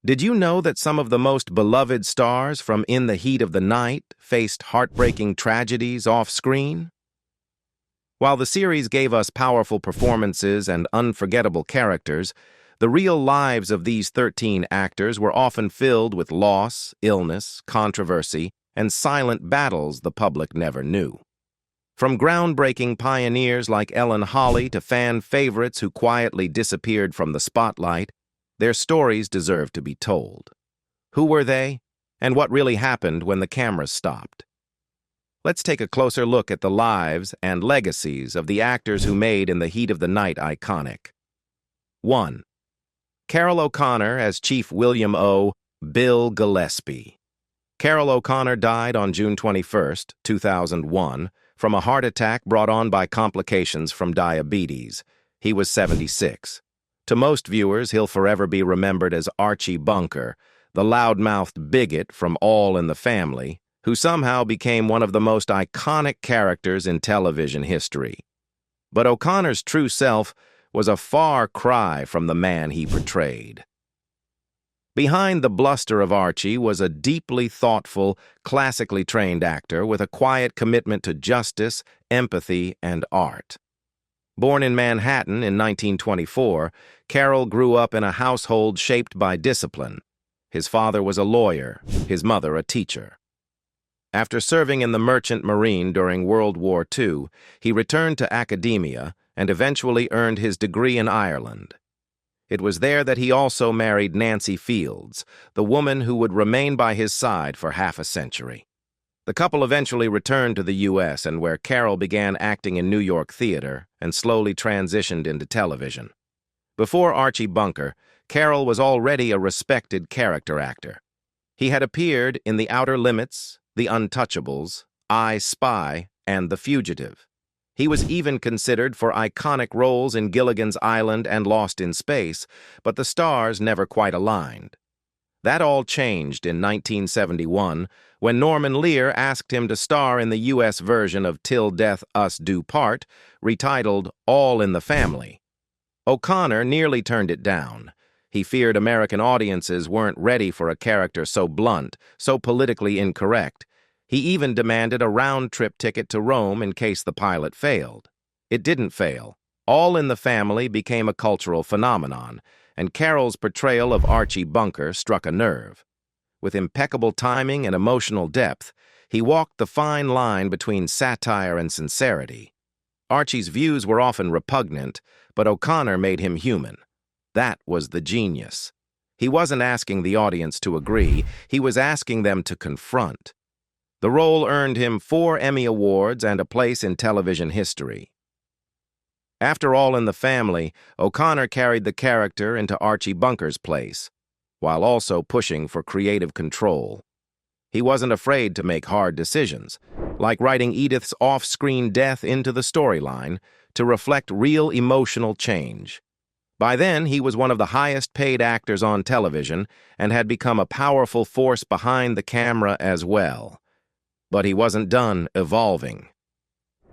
Did you know that some of the most beloved stars from In the Heat of the Night faced heartbreaking tragedies off-screen? While the series gave us powerful performances and unforgettable characters, the real lives of these 13 actors were often filled with loss, illness, controversy, and silent battles the public never knew. From groundbreaking pioneers like Ellen Holly to fan favorites who quietly disappeared from the spotlight, their stories deserve to be told. Who were they, and what really happened when the cameras stopped? Let's take a closer look at the lives and legacies of the actors who made In the Heat of the Night iconic. 1. Carroll O'Connor as Chief William O. Bill Gillespie. Carroll O'Connor died on June 21, 2001, from a heart attack brought on by complications from diabetes. He was 76. To most viewers, he'll forever be remembered as Archie Bunker, the loudmouthed bigot from All in the Family, who somehow became one of the most iconic characters in television history. But O'Connor's true self was a far cry from the man he portrayed. Behind the bluster of Archie was a deeply thoughtful, classically trained actor with a quiet commitment to justice, empathy, and art. Born in Manhattan in 1924, Carroll grew up in a household shaped by discipline. His father was a lawyer, his mother a teacher. After serving in the Merchant Marine during World War II, he returned to academia and eventually earned his degree in Ireland. It was there that he also married Nancy Fields, the woman who would remain by his side for half a century. The couple eventually returned to the U.S., and where Carroll began acting in New York theater and slowly transitioned into television. Before Archie Bunker, Carroll was already a respected character actor. He had appeared in The Outer Limits, The Untouchables, I, Spy, and The Fugitive. He was even considered for iconic roles in Gilligan's Island and Lost in Space, but the stars never quite aligned. That all changed in 1971 when Norman Lear asked him to star in the U.S. version of Till Death Us Do Part, retitled All in the Family. O'Connor nearly turned it down. He feared American audiences weren't ready for a character so blunt, so politically incorrect. He even demanded a round-trip ticket to Rome in case the pilot failed. It didn't fail. All in the Family became a cultural phenomenon, and Carroll's portrayal of Archie Bunker struck a nerve. With impeccable timing and emotional depth, he walked the fine line between satire and sincerity. Archie's views were often repugnant, but O'Connor made him human. That was the genius. He wasn't asking the audience to agree, he was asking them to confront. The role earned him 4 Emmy Awards and a place in television history. After All in the Family, O'Connor carried the character into Archie Bunker's place, while also pushing for creative control. He wasn't afraid to make hard decisions, like writing Edith's off-screen death into the storyline to reflect real emotional change. By then, he was one of the highest-paid actors on television and had become a powerful force behind the camera as well. But he wasn't done evolving.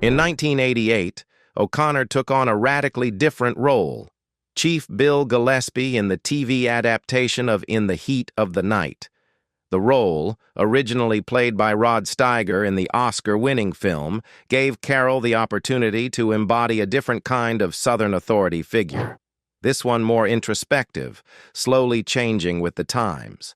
In 1988, O'Connor took on a radically different role, Chief Bill Gillespie in the TV adaptation of In the Heat of the Night. The role, originally played by Rod Steiger in the Oscar-winning film, gave Carroll the opportunity to embody a different kind of Southern authority figure. This one more introspective, slowly changing with the times.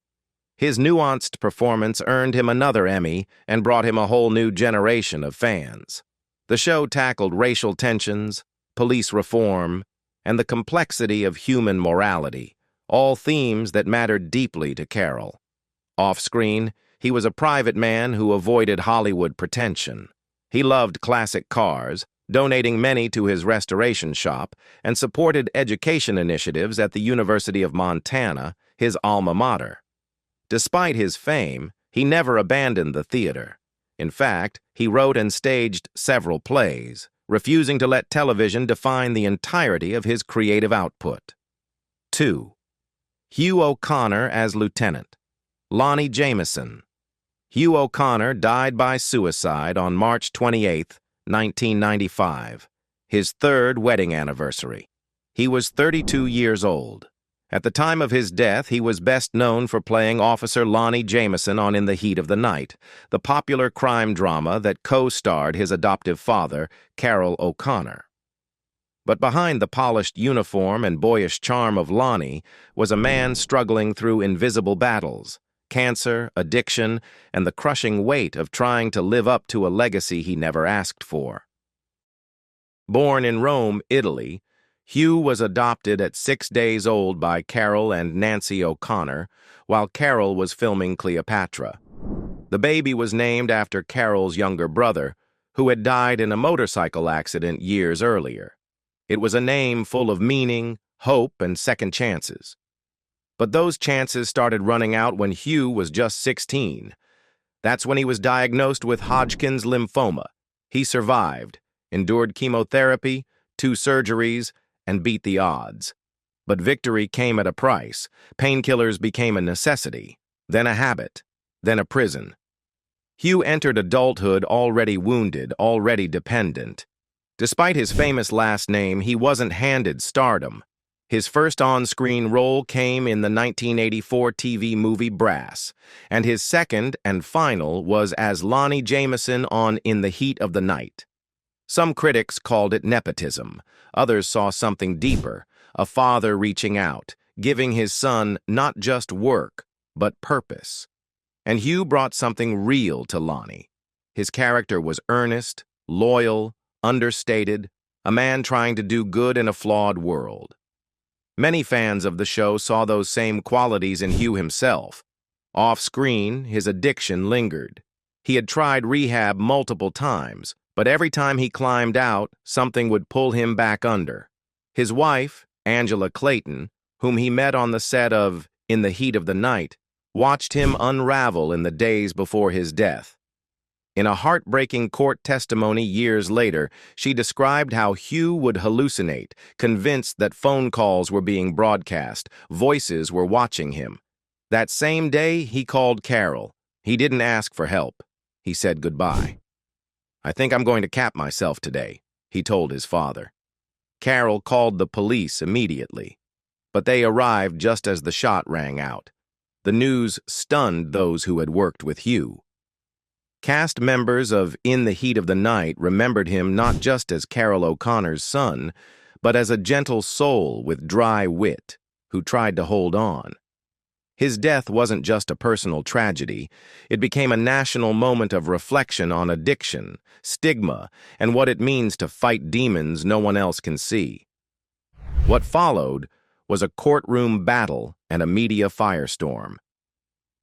His nuanced performance earned him another Emmy and brought him a whole new generation of fans. The show tackled racial tensions, police reform, and the complexity of human morality, all themes that mattered deeply to Carroll. Off-screen, he was a private man who avoided Hollywood pretension. He loved classic cars, donating many to his restoration shop, and supported education initiatives at the University of Montana, his alma mater. Despite his fame, he never abandoned the theater. In fact, he wrote and staged several plays, refusing to let television define the entirety of his creative output. 2. Hugh O'Connor as Lieutenant. Lonnie Jameson. Hugh O'Connor died by suicide on March 28, 1995, his 3rd wedding anniversary. He was 32 years old. At the time of his death, he was best known for playing Officer Lonnie Jameson on In the Heat of the Night, the popular crime drama that co-starred his adoptive father, Carroll O'Connor. But behind the polished uniform and boyish charm of Lonnie was a man struggling through invisible battles, cancer, addiction, and the crushing weight of trying to live up to a legacy he never asked for. Born in Rome, Italy, Hugh was adopted at 6 days old by Carroll and Nancy O'Connor while Carroll was filming Cleopatra. The baby was named after Carroll's younger brother, who had died in a motorcycle accident years earlier. It was a name full of meaning, hope, and second chances. But those chances started running out when Hugh was just 16. That's when he was diagnosed with Hodgkin's lymphoma. He survived, endured chemotherapy, 2 surgeries, and beat the odds. But victory came at a price. Painkillers became a necessity, then a habit, then a prison. Hugh entered adulthood already wounded, already dependent. Despite his famous last name, he wasn't handed stardom. His first on-screen role came in the 1984 TV movie Brass, and his second and final was as Lonnie Jameson on In the Heat of the Night. Some critics called it nepotism. Others saw something deeper, a father reaching out, giving his son not just work, but purpose. And Hugh brought something real to Lonnie. His character was earnest, loyal, understated, a man trying to do good in a flawed world. Many fans of the show saw those same qualities in Hugh himself. Off-screen, his addiction lingered. He had tried rehab multiple times, but every time he climbed out, something would pull him back under. His wife, Angela Clayton, whom he met on the set of In the Heat of the Night, watched him unravel in the days before his death. In a heartbreaking court testimony years later, she described how Hugh would hallucinate, convinced that phone calls were being broadcast, voices were watching him. That same day, he called Carroll. He didn't ask for help. He said goodbye. "I think I'm going to cap myself today," he told his father. Carroll called the police immediately, but they arrived just as the shot rang out. The news stunned those who had worked with Hugh. Cast members of In the Heat of the Night remembered him not just as Carroll O'Connor's son, but as a gentle soul with dry wit who tried to hold on. His death wasn't just a personal tragedy. It became a national moment of reflection on addiction, stigma, and what it means to fight demons no one else can see. What followed was a courtroom battle and a media firestorm.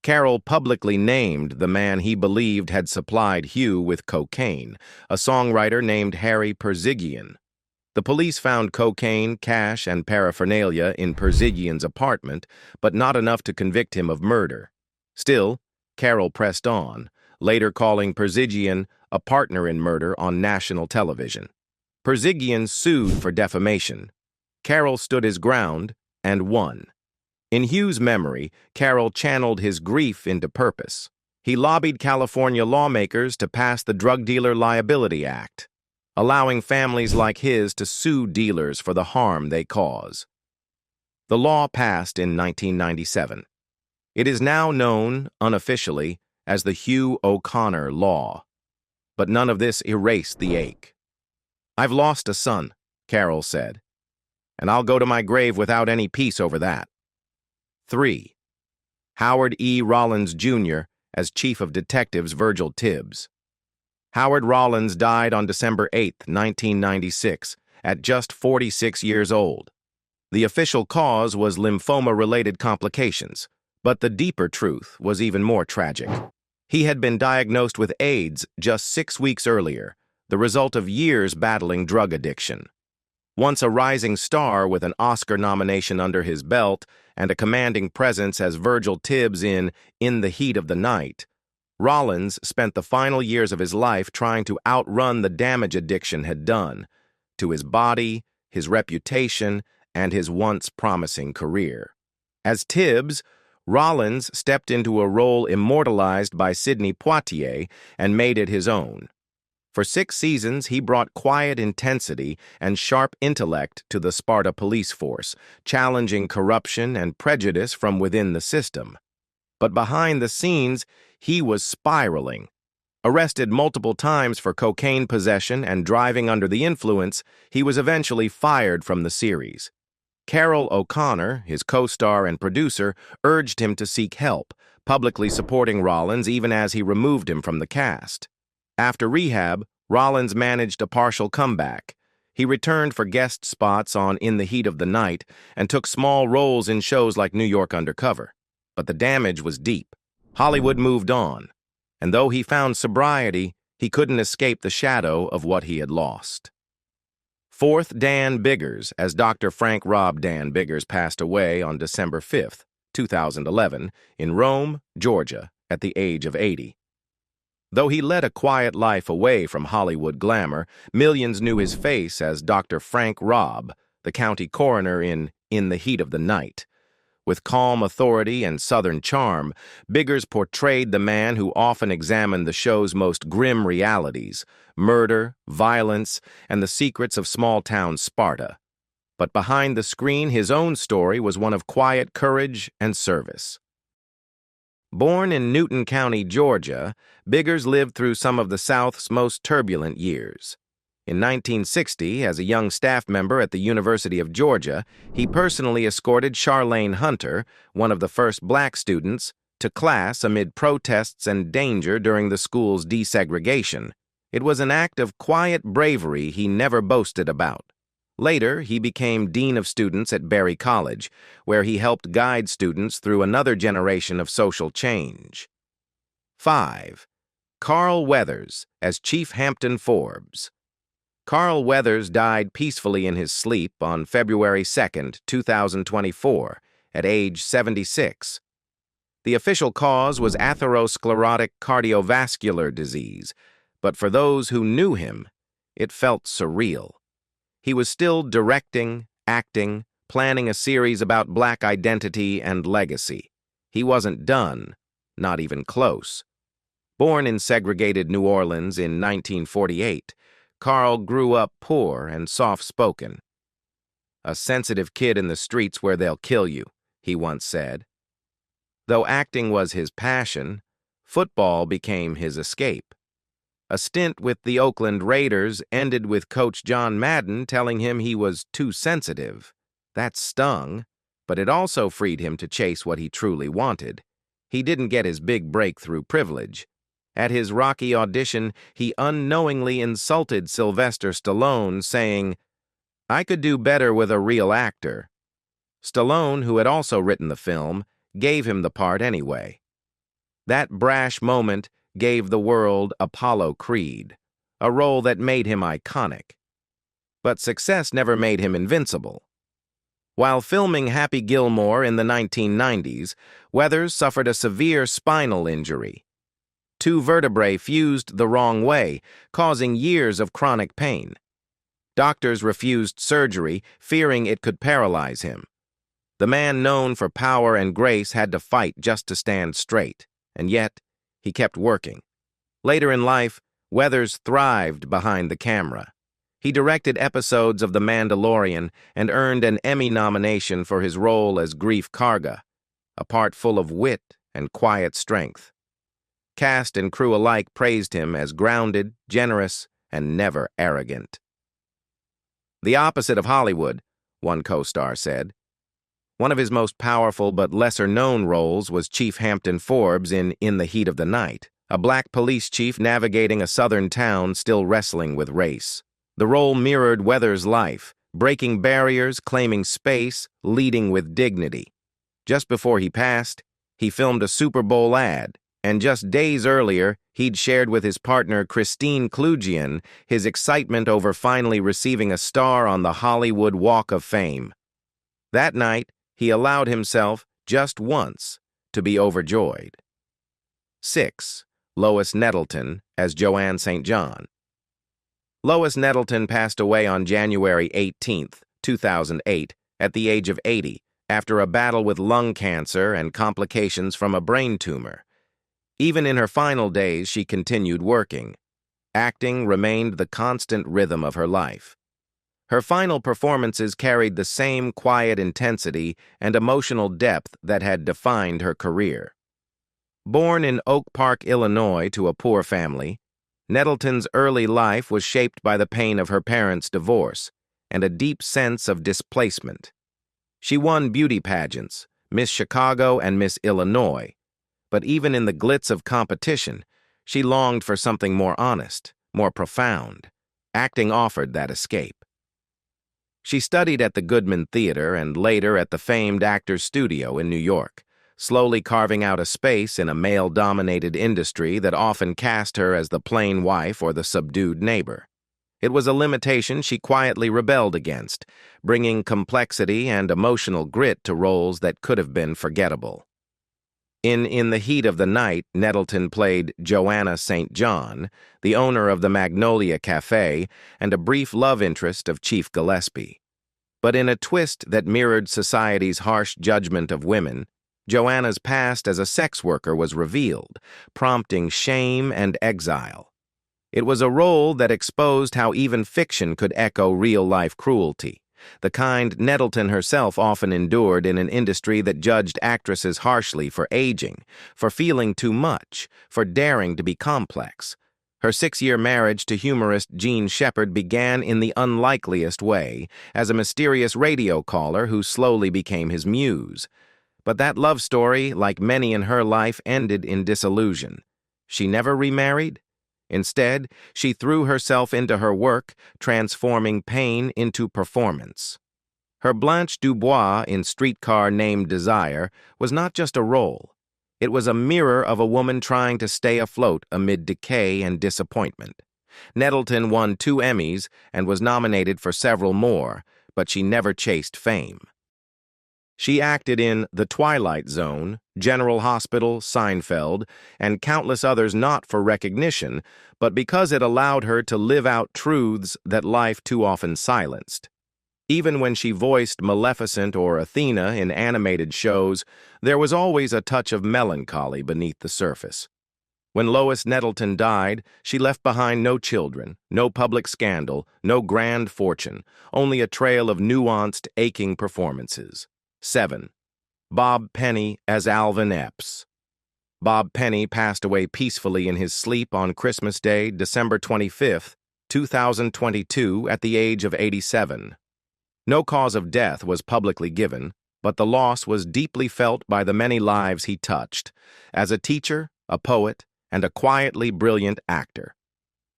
Carroll publicly named the man he believed had supplied Hugh with cocaine, a songwriter named Harry Perzigian. The police found cocaine, cash, and paraphernalia in Perzigian's apartment, but not enough to convict him of murder. Still, Carroll pressed on, later calling Perzigian a partner in murder on national television. Perzigian sued for defamation. Carroll stood his ground and won. In Hugh's memory, Carroll channeled his grief into purpose. He lobbied California lawmakers to pass the Drug Dealer Liability Act, allowing families like his to sue dealers for the harm they cause. The law passed in 1997. It is now known, unofficially, as the Hugh O'Connor Law. But none of this erased the ache. "I've lost a son," Carroll said, "and I'll go to my grave without any peace over that." 3. Howard E. Rollins Jr. as Chief of Detectives Virgil Tibbs. Howard Rollins died on December 8, 1996, at just 46 years old. The official cause was lymphoma-related complications, but the deeper truth was even more tragic. He had been diagnosed with AIDS just 6 weeks earlier, the result of years battling drug addiction. Once a rising star with an Oscar nomination under his belt and a commanding presence as Virgil Tibbs in the Heat of the Night, Rollins spent the final years of his life trying to outrun the damage addiction had done to his body, his reputation, and his once promising career. As Tibbs, Rollins stepped into a role immortalized by Sidney Poitier and made it his own. For 6 seasons, he brought quiet intensity and sharp intellect to the Sparta police force, challenging corruption and prejudice from within the system. But behind the scenes, he was spiraling. Arrested multiple times for cocaine possession and driving under the influence, he was eventually fired from the series. Carroll O'Connor, his co-star and producer, urged him to seek help, publicly supporting Rollins even as he removed him from the cast. After rehab, Rollins managed a partial comeback. He returned for guest spots on In the Heat of the Night and took small roles in shows like New York Undercover. But the damage was deep. Hollywood moved on, and though he found sobriety, he couldn't escape the shadow of what he had lost. Fourth Dan Biggers, as Dr. Frank Rob Dan Biggers passed away on December 5, 2011, in Rome, Georgia, at the age of 80. Though he led a quiet life away from Hollywood glamour, millions knew his face as Dr. Frank Robb, the county coroner in the Heat of the Night. With calm authority and Southern charm, Biggers portrayed the man who often examined the show's most grim realities: murder, violence, and the secrets of small-town Sparta. But behind the screen, his own story was one of quiet courage and service. Born in Newton County, Georgia, Biggers lived through some of the South's most turbulent years. In 1960, as a young staff member at the University of Georgia, he personally escorted Charlene Hunter, one of the first black students, to class amid protests and danger during the school's desegregation. It was an act of quiet bravery he never boasted about. Later, he became Dean of Students at Berry College, where he helped guide students through another generation of social change. 5. Carl Weathers as Chief Hampton Forbes. Carl Weathers died peacefully in his sleep on February 2, 2024, at age 76. The official cause was atherosclerotic cardiovascular disease, but for those who knew him, it felt surreal. He was still directing, acting, planning a series about black identity and legacy. He wasn't done, not even close. Born in segregated New Orleans in 1948, Carl grew up poor and soft-spoken. "A sensitive kid in the streets where they'll kill you," he once said. Though acting was his passion, football became his escape. A stint with the Oakland Raiders ended with Coach John Madden telling him he was too sensitive. That stung, but it also freed him to chase what he truly wanted. He didn't get his big break through privilege. At his Rocky audition, he unknowingly insulted Sylvester Stallone, saying, "I could do better with a real actor." Stallone, who had also written the film, gave him the part anyway. That brash moment gave the world Apollo Creed, a role that made him iconic. But success never made him invincible. While filming Happy Gilmore in the 1990s, Weathers suffered a severe spinal injury. 2 vertebrae fused the wrong way, causing years of chronic pain. Doctors refused surgery, fearing it could paralyze him. The man known for power and grace had to fight just to stand straight, and yet he kept working. Later in life, Weathers thrived behind the camera. He directed episodes of The Mandalorian and earned an Emmy nomination for his role as Grief Karga, a part full of wit and quiet strength. Cast and crew alike praised him as grounded, generous, and never arrogant. "The opposite of Hollywood," one co-star said. One of his most powerful but lesser-known roles was Chief Hampton Forbes in the Heat of the Night, a black police chief navigating a southern town still wrestling with race. The role mirrored Weathers' life, breaking barriers, claiming space, leading with dignity. Just before he passed, he filmed a Super Bowl ad, and just days earlier, he'd shared with his partner Christine Klugian his excitement over finally receiving a star on the Hollywood Walk of Fame. That night, he allowed himself, just once, to be overjoyed. 6. Lois Nettleton as Joanne St. John. Lois Nettleton passed away on January 18, 2008, at the age of 80, after a battle with lung cancer and complications from a brain tumor. Even in her final days, she continued working. acting remained the constant rhythm of her life. Her final performances carried the same quiet intensity and emotional depth that had defined her career. Born in Oak Park, Illinois, to a poor family, Nettleton's early life was shaped by the pain of her parents' divorce and a deep sense of displacement. She won beauty pageants, Miss Chicago and Miss Illinois, but even in the glitz of competition, she longed for something more honest, more profound. Acting offered that escape. She studied at the Goodman Theater and later at the famed Actors Studio in New York, slowly carving out a space in a male-dominated industry that often cast her as the plain wife or the subdued neighbor. It was a limitation she quietly rebelled against, bringing complexity and emotional grit to roles that could have been forgettable. In the Heat of the Night, Nettleton played Joanna St. John, the owner of the Magnolia Cafe and a brief love interest of Chief Gillespie. But in a twist that mirrored society's harsh judgment of women, Joanna's past as a sex worker was revealed, prompting shame and exile. It was a role that exposed how even fiction could echo real-life cruelty, the kind Nettleton herself often endured in an industry that judged actresses harshly for aging, for feeling too much, for daring to be complex. Her 6-year marriage to humorist Gene Shepard began in the unlikeliest way, as a mysterious radio caller who slowly became his muse. But that love story, like many in her life, ended in disillusion. She never remarried. Instead, she threw herself into her work, transforming pain into performance. Her Blanche Dubois in Streetcar Named Desire was not just a role. It was a mirror of a woman trying to stay afloat amid decay and disappointment. Nettleton won 2 Emmys and was nominated for several more, but she never chased fame. She acted in The Twilight Zone, General Hospital, Seinfeld, and countless others not for recognition, but because it allowed her to live out truths that life too often silenced. Even when she voiced Maleficent or Athena in animated shows, there was always a touch of melancholy beneath the surface. When Lois Nettleton died, she left behind no children, no public scandal, no grand fortune, only a trail of nuanced, aching performances. 7. Bob Penny as Alvin Epps. Bob Penny passed away peacefully in his sleep on Christmas Day, December 25, 2022, at the age of 87. No cause of death was publicly given, but the loss was deeply felt by the many lives he touched, as a teacher, a poet, and a quietly brilliant actor.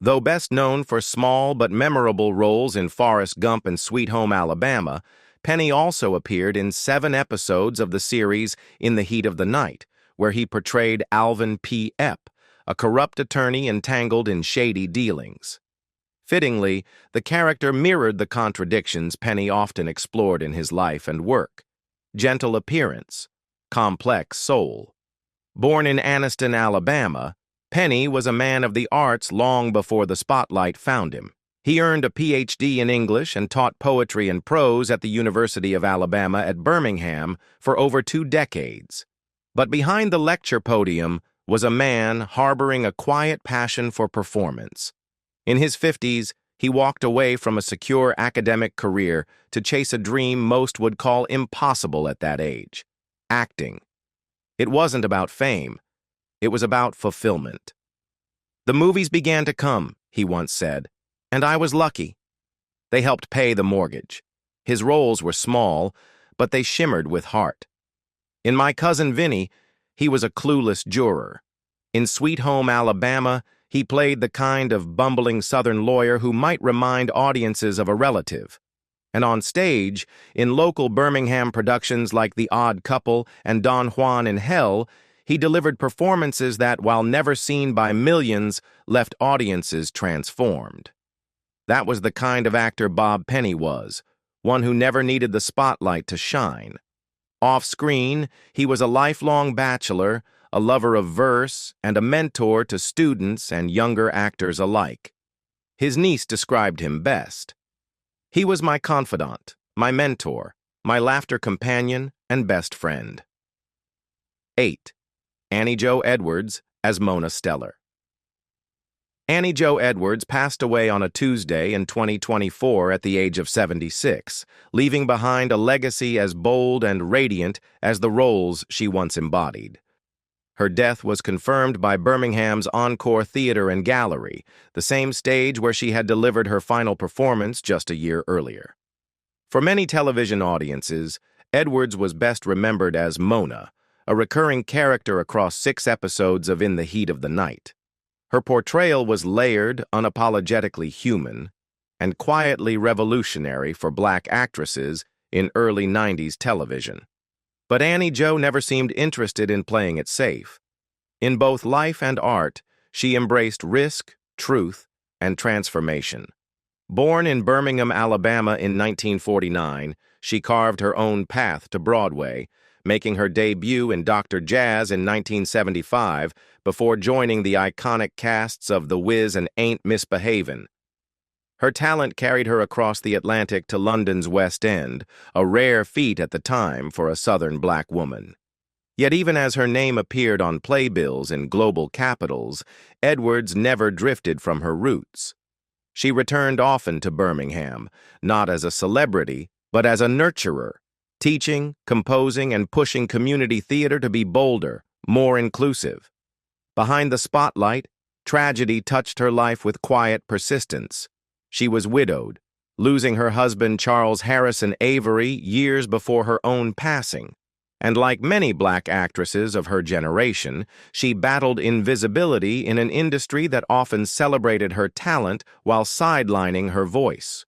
Though best known for small but memorable roles in Forrest Gump and Sweet Home Alabama, Penny also appeared in 7 episodes of the series In the Heat of the Night, where he portrayed Alvin P. Epp, a corrupt attorney entangled in shady dealings. Fittingly, the character mirrored the contradictions Penny often explored in his life and work. Gentle appearance, complex soul. Born in Anniston, Alabama, Penny was a man of the arts long before the spotlight found him. He earned a Ph.D. in English and taught poetry and prose at the University of Alabama at Birmingham for over 2 decades. But behind the lecture podium was a man harboring a quiet passion for performance. In his 50s, he walked away from a secure academic career to chase a dream most would call impossible at that age: acting. It wasn't about fame. It was about fulfillment. "The movies began to come," he once said, "and I was lucky. They helped pay the mortgage." His roles were small, but they shimmered with heart. In My Cousin Vinny, he was a clueless juror. In Sweet Home Alabama, he played the kind of bumbling Southern lawyer who might remind audiences of a relative. And on stage, in local Birmingham productions like The Odd Couple and Don Juan in Hell, he delivered performances that, while never seen by millions, left audiences transformed. That was the kind of actor Bob Penny was, one who never needed the spotlight to shine. Off-screen, he was a lifelong bachelor, a lover of verse, and a mentor to students and younger actors alike. His niece described him best. "He was my confidant, my mentor, my laughter companion, and best friend." 8. Annie Jo Edwards as Mona Stellar. Annie Jo Edwards passed away on a Tuesday in 2024 at the age of 76, leaving behind a legacy as bold and radiant as the roles she once embodied. Her death was confirmed by Birmingham's Encore Theatre and Gallery, the same stage where she had delivered her final performance just a year earlier. For many television audiences, Edwards was best remembered as Mona, a recurring character across 6 episodes of In the Heat of the Night. Her portrayal was layered, unapologetically human, and quietly revolutionary for Black actresses in early 90s television. But Annie Jo never seemed interested in playing it safe. In both life and art, she embraced risk, truth, and transformation. Born in Birmingham, Alabama in 1949, she carved her own path to Broadway, making her debut in Dr. Jazz in 1975 before joining the iconic casts of The Wiz and Ain't Misbehavin'. Her talent carried her across the Atlantic to London's West End, a rare feat at the time for a Southern Black woman. Yet even as her name appeared on playbills in global capitals, Edwards never drifted from her roots. She returned often to Birmingham, not as a celebrity, but as a nurturer, teaching, composing, and pushing community theater to be bolder, more inclusive. Behind the spotlight, tragedy touched her life with quiet persistence. She was widowed, losing her husband Charles Harrison Avery years before her own passing. And like many Black actresses of her generation, she battled invisibility in an industry that often celebrated her talent while sidelining her voice.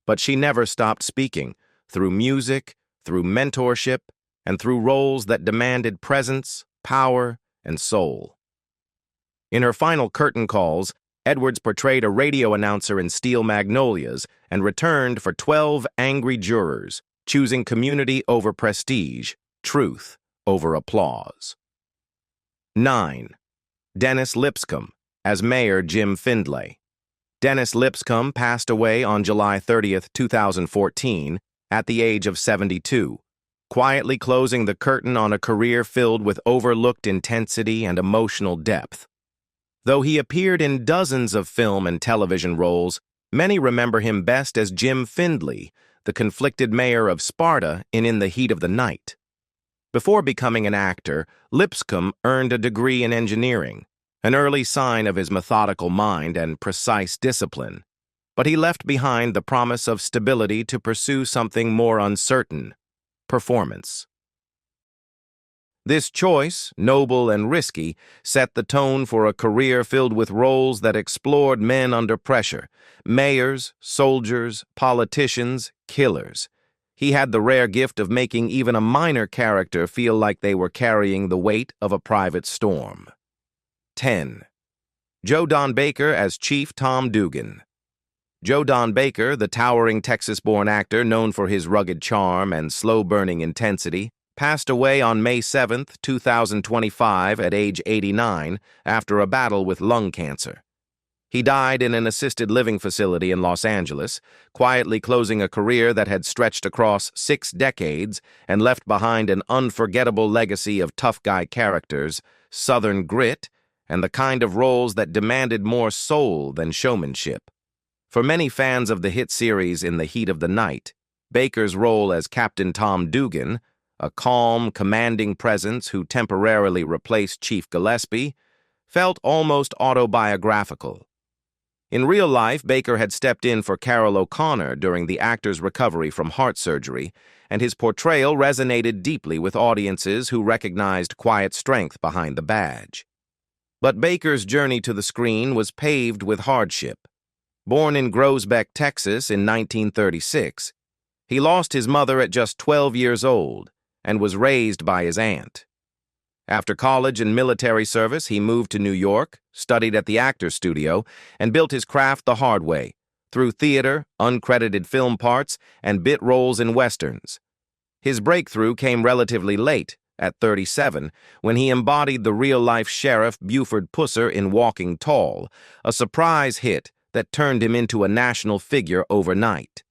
But she never stopped speaking, through music, through mentorship, and through roles that demanded presence, power, and soul. In her final curtain calls, Edwards portrayed a radio announcer in Steel Magnolias and returned for 12 angry jurors, choosing community over prestige, truth over applause. 9. Dennis Lipscomb, as Mayor Jim Findlay. Dennis Lipscomb passed away on July 30, 2014, at the age of 72, quietly closing the curtain on a career filled with overlooked intensity and emotional depth. Though he appeared in dozens of film and television roles, many remember him best as Jim Findlay, the conflicted mayor of Sparta in the Heat of the Night. Before becoming an actor, Lipscomb earned a degree in engineering, an early sign of his methodical mind and precise discipline. But he left behind the promise of stability to pursue something more uncertain: performance. This choice, noble and risky, set the tone for a career filled with roles that explored men under pressure: mayors, soldiers, politicians, killers. He had the rare gift of making even a minor character feel like they were carrying the weight of a private storm. 10. Joe Don Baker as Chief Tom Dugan. Joe Don Baker, the towering Texas-born actor known for his rugged charm and slow-burning intensity, passed away on May 7, 2025 at age 89 after a battle with lung cancer. He died in an assisted living facility in Los Angeles, quietly closing a career that had stretched across 6 decades and left behind an unforgettable legacy of tough guy characters, Southern grit, and the kind of roles that demanded more soul than showmanship. For many fans of the hit series In the Heat of the Night, Baker's role as Captain Tom Dugan, a calm, commanding presence who temporarily replaced Chief Gillespie, felt almost autobiographical. In real life, Baker had stepped in for Carroll O'Connor during the actor's recovery from heart surgery, and his portrayal resonated deeply with audiences who recognized quiet strength behind the badge. But Baker's journey to the screen was paved with hardship. Born in Groesbeck, Texas in 1936, he lost his mother at just 12 years old and was raised by his aunt. After college and military service, he moved to New York, studied at the Actors Studio, and built his craft the hard way, through theater, uncredited film parts, and bit roles in westerns. His breakthrough came relatively late, at 37, when he embodied the real-life Sheriff Buford Pusser in Walking Tall, a surprise hit that turned him into a national figure overnight.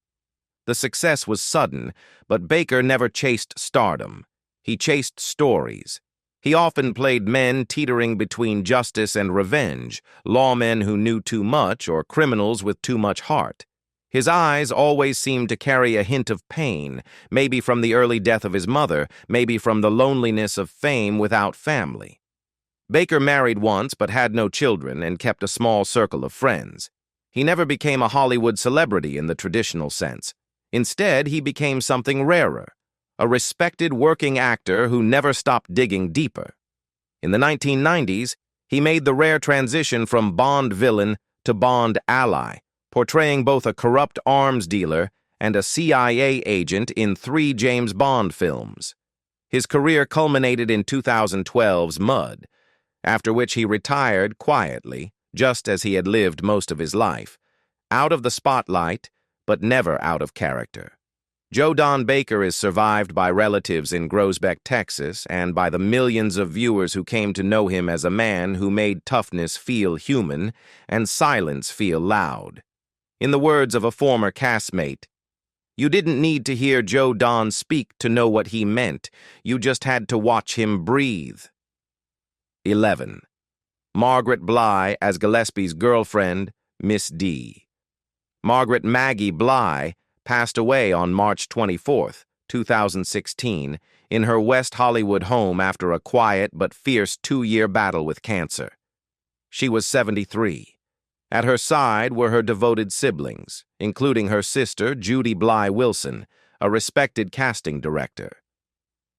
The success was sudden, but Baker never chased stardom. He chased stories. He often played men teetering between justice and revenge, lawmen who knew too much or criminals with too much heart. His eyes always seemed to carry a hint of pain, maybe from the early death of his mother, maybe from the loneliness of fame without family. Baker married once but had no children and kept a small circle of friends. He never became a Hollywood celebrity in the traditional sense. Instead, he became something rarer, a respected working actor who never stopped digging deeper. In the 1990s, he made the rare transition from Bond villain to Bond ally, portraying both a corrupt arms dealer and a CIA agent in 3 James Bond films. His career culminated in 2012's Mud, after which he retired quietly, just as he had lived most of his life, out of the spotlight, but never out of character. Joe Don Baker is survived by relatives in Groesbeck, Texas, and by the millions of viewers who came to know him as a man who made toughness feel human and silence feel loud. In the words of a former castmate, "You didn't need to hear Joe Don speak to know what he meant. You just had to watch him breathe." 11. Margaret Blye as Gillespie's girlfriend, Miss D. Margaret Maggie Blye passed away on March 24, 2016, in her West Hollywood home after a quiet but fierce 2-year battle with cancer. She was 73. At her side were her devoted siblings, including her sister, Judy Blye Wilson, a respected casting director.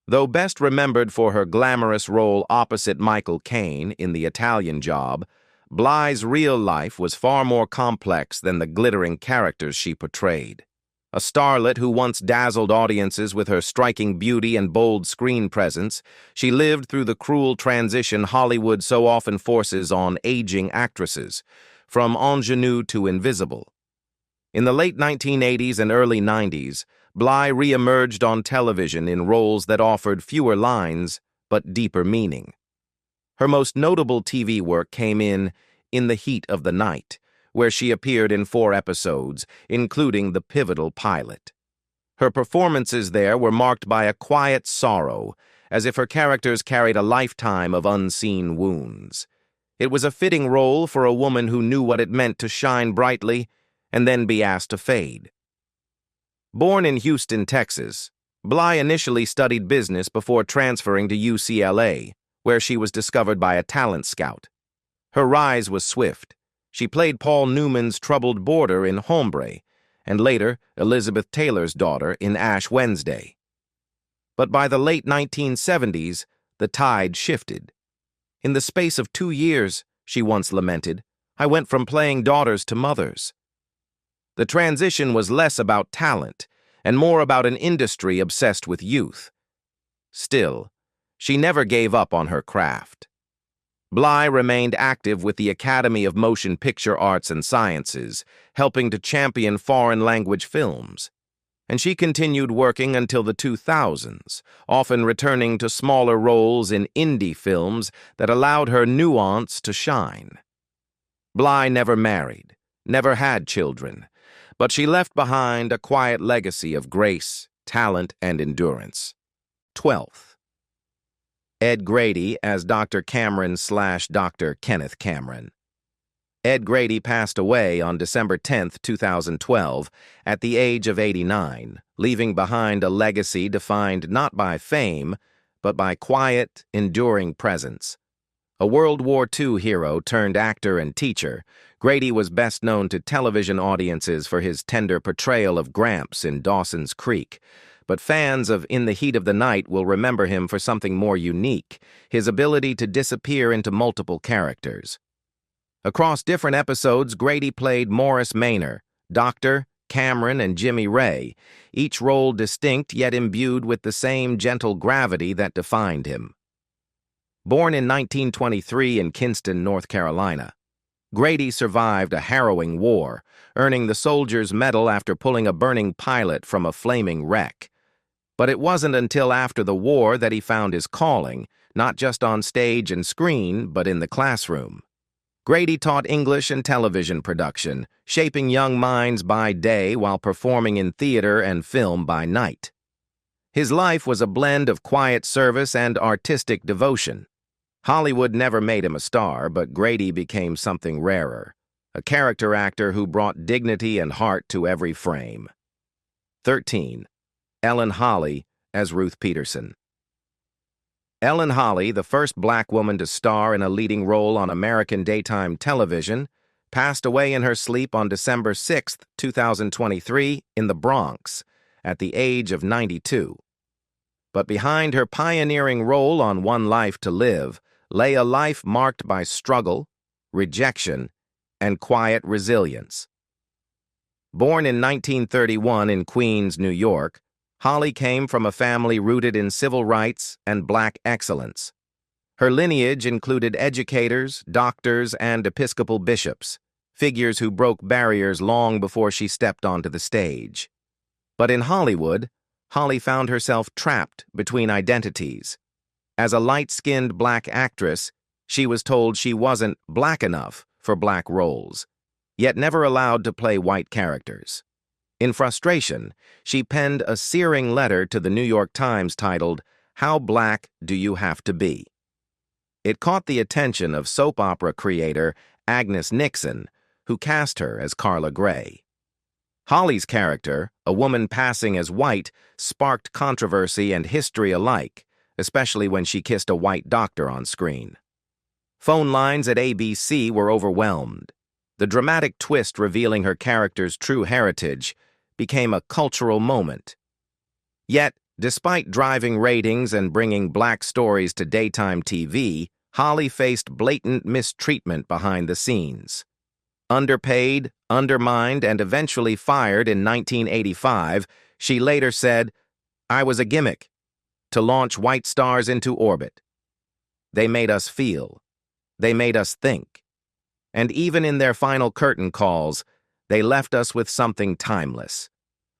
Though best remembered for her glamorous role opposite Michael Caine in The Italian Job, Blye's real life was far more complex than the glittering characters she portrayed. A starlet who once dazzled audiences with her striking beauty and bold screen presence, she lived through the cruel transition Hollywood so often forces on aging actresses, from ingenue to invisible. In the late 1980s and early 90s, Blye re-emerged on television in roles that offered fewer lines but deeper meaning. Her most notable TV work came in the Heat of the Night, where she appeared in 4 episodes, including the pivotal pilot. Her performances there were marked by a quiet sorrow, as if her characters carried a lifetime of unseen wounds. It was a fitting role for a woman who knew what it meant to shine brightly and then be asked to fade. Born in Houston, Texas, Blye initially studied business before transferring to UCLA, where she was discovered by a talent scout. Her rise was swift. She played Paul Newman's troubled boarder in Hombre, and later Elizabeth Taylor's daughter in Ash Wednesday. But by the late 1970s, the tide shifted. "In the space of 2 years," she once lamented, "I went from playing daughters to mothers." The transition was less about talent and more about an industry obsessed with youth. Still, she never gave up on her craft. Blye remained active with the Academy of Motion Picture Arts and Sciences, helping to champion foreign-language films. And she continued working until the 2000s, often returning to smaller roles in indie films that allowed her nuance to shine. Blye never married, never had children, but she left behind a quiet legacy of grace, talent, and endurance. 12th. Ed Grady as Dr. Cameron/Dr. Kenneth Cameron. Ed Grady passed away on December 10, 2012, at the age of 89, leaving behind a legacy defined not by fame, but by quiet, enduring presence. A World War II hero turned actor and teacher, Grady was best known to television audiences for his tender portrayal of Gramps in Dawson's Creek, but fans of In the Heat of the Night will remember him for something more unique, his ability to disappear into multiple characters. Across different episodes, Grady played Morris Maynor, Doctor, Cameron, and Jimmy Ray, each role distinct yet imbued with the same gentle gravity that defined him. Born in 1923 in Kinston, North Carolina, Grady survived a harrowing war, earning the Soldier's Medal after pulling a burning pilot from a flaming wreck. But it wasn't until after the war that he found his calling, not just on stage and screen, but in the classroom. Grady taught English and television production, shaping young minds by day while performing in theater and film by night. His life was a blend of quiet service and artistic devotion. Hollywood never made him a star, but Grady became something rarer, a character actor who brought dignity and heart to every frame. 13. Ellen Holly as Ruth Peterson. Ellen Holly, the first black woman to star in a leading role on American daytime television, passed away in her sleep on December 6, 2023, in the Bronx, at the age of 92. But behind her pioneering role on One Life to Live lay a life marked by struggle, rejection, and quiet resilience. Born in 1931 in Queens, New York, Holly came from a family rooted in civil rights and black excellence. Her lineage included educators, doctors, and Episcopal bishops, figures who broke barriers long before she stepped onto the stage. But in Hollywood, Holly found herself trapped between identities. As a light-skinned black actress, she was told she wasn't black enough for black roles, yet never allowed to play white characters. In frustration, she penned a searing letter to the New York Times titled, "How Black Do You Have to Be?" It caught the attention of soap opera creator Agnes Nixon, who cast her as Carla Gray. Holly's character, a woman passing as white, sparked controversy and history alike, especially when she kissed a white doctor on screen. Phone lines at ABC were overwhelmed. The dramatic twist revealing her character's true heritage became a cultural moment. Yet, despite driving ratings and bringing black stories to daytime TV, Holly faced blatant mistreatment behind the scenes. Underpaid, undermined, and eventually fired in 1985, she later said, "I was a gimmick to launch white stars into orbit. They made us feel. They made us think. And even in their final curtain calls, they left us with something timeless.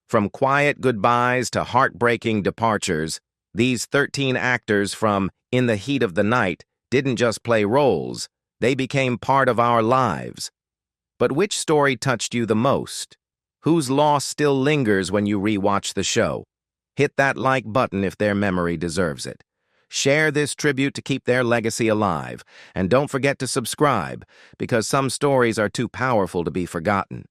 From quiet goodbyes to heartbreaking departures, these 13 actors from In the Heat of the Night didn't just play roles, they became part of our lives." But which story touched you the most? Whose loss still lingers when you rewatch the show? Hit that like button if their memory deserves it. Share this tribute to keep their legacy alive, and don't forget to subscribe, because some stories are too powerful to be forgotten.